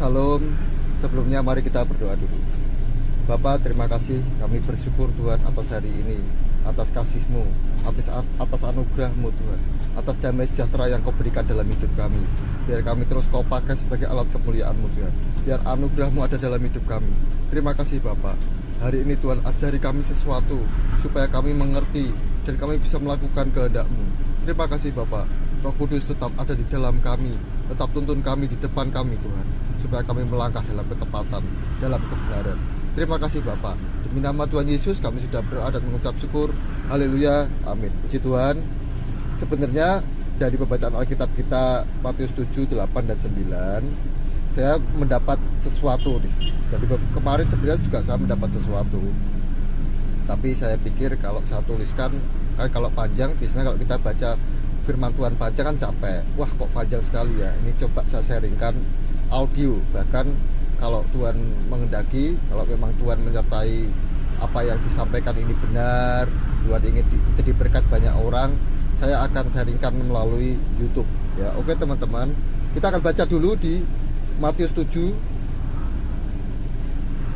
Salam. Sebelumnya mari kita berdoa dulu. Bapa, terima kasih, kami bersyukur Tuhan atas hari ini, atas kasih-Mu, atas anugerah-Mu Tuhan, atas damai sejahtera yang Kau berikan dalam hidup kami. Biar kami terus Kau pakai sebagai alat kemuliaan-Mu Tuhan. Biar anugerah-Mu ada dalam hidup kami. Terima kasih Bapa. Hari ini Tuhan ajari kami sesuatu supaya kami mengerti dan kami bisa melakukan kehendak-Mu. Terima kasih Bapa. Roh Kudus tetap ada di dalam kami, tetap tuntun kami di depan kami Tuhan, supaya kami melangkah dalam ketepatan, dalam kebenaran. Terima kasih Bapak. Demi nama Tuhan Yesus kami sudah berdoa dan mengucap syukur. Haleluya, amin. Puji Tuhan. Sebenarnya dari pembacaan Alkitab kita Matius 7, 8, dan 9, saya mendapat sesuatu nih. Dari kemarin sebenarnya juga saya mendapat sesuatu. Tapi saya pikir kalau saya tuliskan, kalau panjang, biasanya kalau kita baca firman Tuhan panjang kan capek. Wah kok panjang sekali ya. Ini coba saya sharingkan audio. Bahkan kalau Tuhan mengendaki, kalau memang Tuhan menyertai apa yang disampaikan ini benar, Tuhan ingin itu diberkat banyak orang, saya akan sharingkan melalui YouTube ya. Oke teman-teman, kita akan baca dulu di Matius 7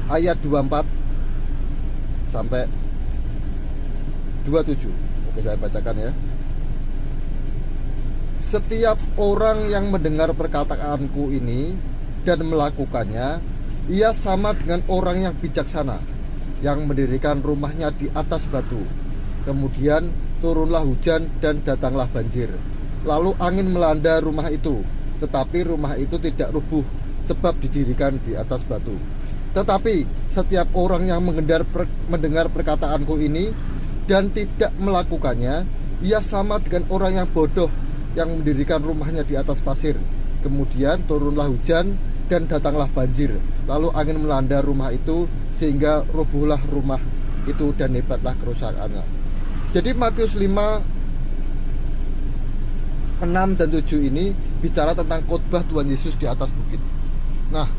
ayat 24 sampai 27. Oke, saya bacakan ya. Setiap orang yang mendengar perkataanku ini dan melakukannya, ia sama dengan orang yang bijaksana yang mendirikan rumahnya di atas batu. Kemudian turunlah hujan dan datanglah banjir. Lalu angin melanda rumah itu, tetapi rumah itu tidak rubuh sebab didirikan di atas batu. Tetapi setiap orang yang mendengar perkataanku ini dan tidak melakukannya, ia sama dengan orang yang bodoh yang mendirikan rumahnya di atas pasir. Kemudian turunlah hujan dan datanglah banjir, lalu angin melanda rumah itu sehingga rubuhlah rumah itu dan hebatlah kerusakannya. Jadi Matius 5, 6 dan 7 ini bicara tentang khotbah Tuhan Yesus di atas bukit. Nah,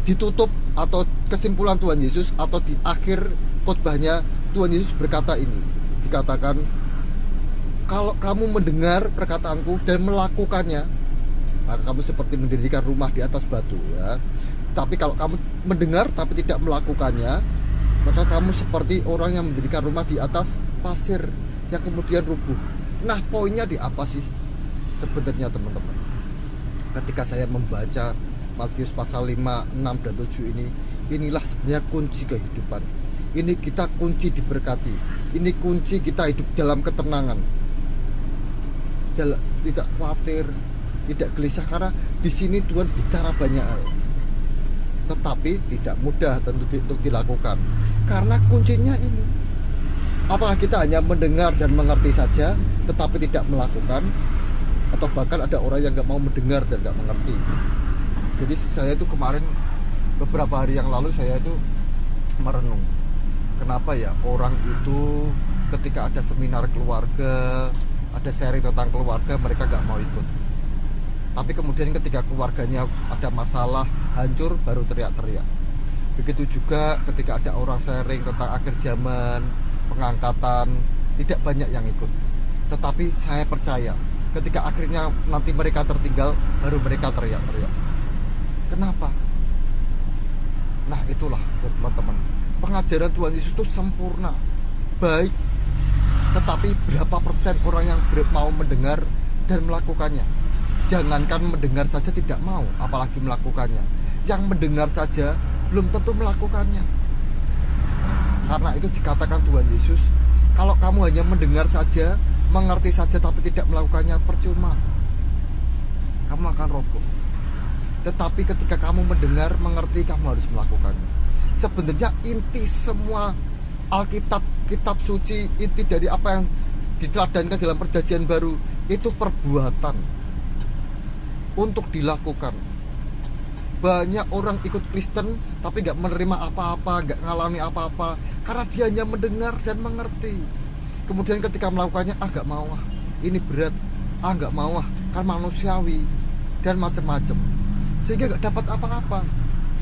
ditutup atau kesimpulan Tuhan Yesus atau di akhir khotbahnya Tuhan Yesus berkata ini, dikatakan, kalau kamu mendengar perkataanku dan melakukannya, maka kamu seperti mendirikan rumah di atas batu ya. Tapi kalau kamu mendengar tapi tidak melakukannya, maka kamu seperti orang yang mendirikan rumah di atas pasir yang kemudian rubuh. Nah, poinnya di apa sih sebenarnya teman-teman? Ketika saya membaca Matius pasal 5, 6, dan 7 ini, inilah sebenarnya kunci kehidupan. Ini kita kunci diberkati. Ini kunci kita hidup dalam ketenangan, tidak khawatir, tidak gelisah, karena di sini Tuhan bicara banyak hal, tetapi tidak mudah tentu untuk dilakukan karena kuncinya ini. Apakah kita hanya mendengar dan mengerti saja tetapi tidak melakukan, atau bahkan ada orang yang nggak mau mendengar dan nggak mengerti. Jadi saya itu kemarin, beberapa hari yang lalu, saya itu merenung, kenapa ya orang itu ketika ada seminar keluarga, ada sharing tentang keluarga, mereka nggak mau ikut. Tapi kemudian ketika keluarganya ada masalah, hancur, baru teriak-teriak. Begitu juga ketika ada orang sharing tentang akhir zaman, pengangkatan, tidak banyak yang ikut. Tetapi saya percaya ketika akhirnya nanti mereka tertinggal, baru mereka teriak-teriak. Kenapa? Nah itulah teman-teman, pengajaran Tuhan Yesus itu sempurna, baik. Tetapi berapa persen orang yang mau mendengar dan melakukannya? Jangankan mendengar saja tidak mau, apalagi melakukannya. Yang mendengar saja belum tentu melakukannya. Karena itu dikatakan Tuhan Yesus, kalau kamu hanya mendengar saja, mengerti saja tapi tidak melakukannya, percuma, kamu akan roboh. Tetapi ketika kamu mendengar, mengerti, kamu harus melakukannya. Sebenarnya inti semua Alkitab, kitab suci, inti dari apa yang diteladankan dalam perjanjian baru, itu perbuatan untuk dilakukan. Banyak orang ikut Kristen tapi gak menerima apa-apa, gak ngalami apa-apa, karena dia hanya mendengar dan mengerti. Kemudian ketika melakukannya, gak mau, ini berat, gak mau, kan manusiawi, dan macam-macam, sehingga gak dapat apa-apa.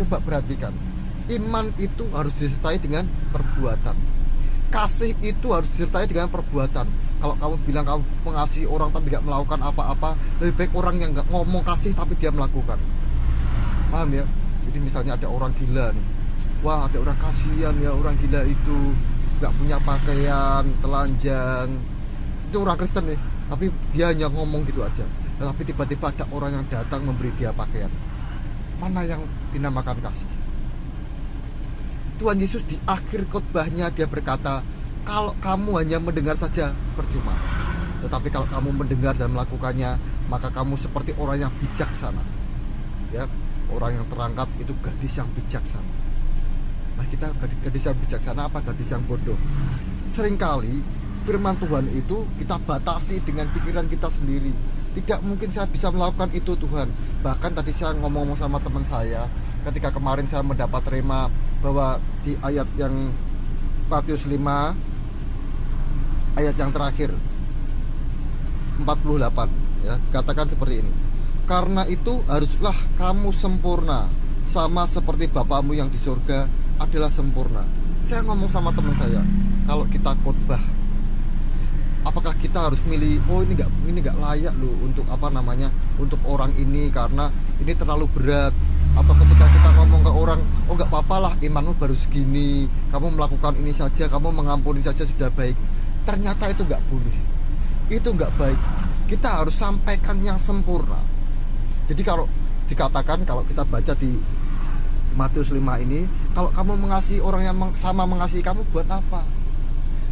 Coba perhatikan, iman itu harus disertai dengan perbuatan. Kasih itu harus disertai dengan perbuatan. Kalau kamu bilang kamu mengasihi orang tapi gak melakukan apa-apa, lebih baik orang yang gak ngomong kasih tapi dia melakukan. Paham ya? Jadi misalnya ada orang gila nih, wah ada orang kasihan ya, orang gila itu nggak punya pakaian, telanjang. Itu orang Kristen nih, tapi dia hanya ngomong gitu aja. Tapi tiba-tiba ada orang yang datang memberi dia pakaian. Mana yang dinamakan kasih? Tuhan Yesus di akhir khotbahnya dia berkata, kalau kamu hanya mendengar saja percuma, tetapi kalau kamu mendengar dan melakukannya, maka kamu seperti orang yang bijaksana. Ya, orang yang terangkat itu gadis yang bijaksana. Nah, kita gadis yang bijaksana apa gadis yang bodoh? Seringkali firman Tuhan itu kita batasi dengan pikiran kita sendiri. Tidak mungkin saya bisa melakukan itu Tuhan. Bahkan tadi saya ngomong sama teman saya, ketika kemarin saya mendapat rema bahwa di ayat yang Matius 5 ayat yang terakhir 48 ya, dikatakan seperti ini. Karena itu haruslah kamu sempurna sama seperti Bapamu yang di surga adalah sempurna. Saya ngomong sama teman saya, kalau kita khotbah, apakah kita harus milih, oh ini nggak layak loh untuk untuk orang ini karena ini terlalu berat, atau ketika kita ngomong ke orang, oh nggak apa-apa lah, imanmu baru segini, kamu melakukan ini saja, kamu mengampuni saja sudah baik. Ternyata itu nggak boleh, itu nggak baik. Kita harus sampaikan yang sempurna. Jadi kalau dikatakan, kalau kita baca di Matius 5 ini, kalau kamu mengasihi orang yang sama mengasihi kamu, buat apa?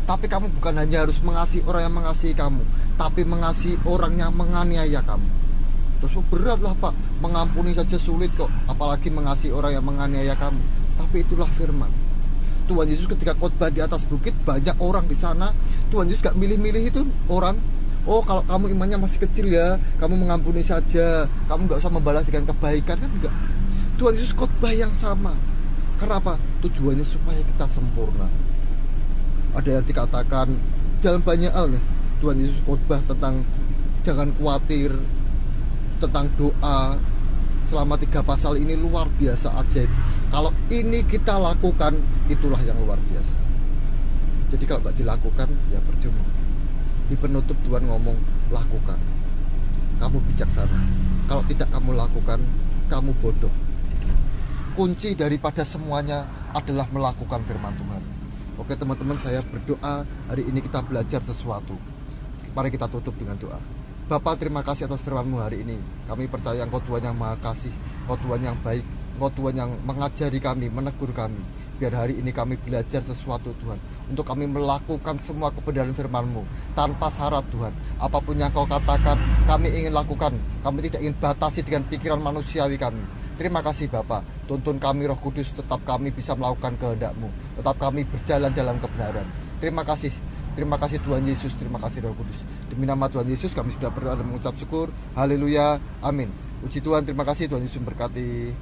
Tapi kamu bukan hanya harus mengasihi orang yang mengasihi kamu, tapi mengasihi orang yang menganiaya kamu. Terus berat lah Pak, mengampuni saja sulit kok, apalagi mengasihi orang yang menganiaya kamu. Tapi itulah firman Tuhan Yesus ketika khotbah di atas bukit, banyak orang di sana. Tuhan Yesus gak milih-milih itu orang. Oh kalau kamu imannya masih kecil ya, kamu mengampuni saja, kamu gak usah membalas dengan kebaikan, kan enggak. Tuhan Yesus khotbah yang sama. Karena apa? Tujuannya supaya kita sempurna. Ada yang dikatakan dalam banyak hal nih, Tuhan Yesus khotbah tentang jangan khawatir, tentang doa. Selama 3 pasal ini luar biasa ajaib. Kalau ini kita lakukan, itulah yang luar biasa. Jadi kalau nggak dilakukan, ya percuma. Di penutup Tuhan ngomong, lakukan. Kamu bijaksana. Kalau tidak kamu lakukan, kamu bodoh. Kunci daripada semuanya adalah melakukan firman Tuhan. Oke teman-teman, saya berdoa hari ini kita belajar sesuatu. Mari kita tutup dengan doa. Bapa, terima kasih atas firman-Mu hari ini. Kami percaya Engkau Tuhan yang Maha Kasih, Engkau Tuhan yang baik, Engkau Tuhan yang mengajari kami, menegur kami. Biar hari ini kami belajar sesuatu Tuhan, untuk kami melakukan semua kebenaran firman-Mu tanpa syarat Tuhan. Apapun yang Kau katakan, kami ingin lakukan. Kami tidak ingin batasi dengan pikiran manusiawi kami. Terima kasih Bapa, tuntun kami Roh Kudus, tetap kami bisa melakukan kehendak-Mu, tetap kami berjalan dalam kebenaran. Terima kasih Tuhan Yesus, terima kasih Roh Kudus. Demi nama Tuhan Yesus kami sudah berdoa dan mengucap syukur. Haleluya, amin. Puji Tuhan, terima kasih Tuhan Yesus memberkati.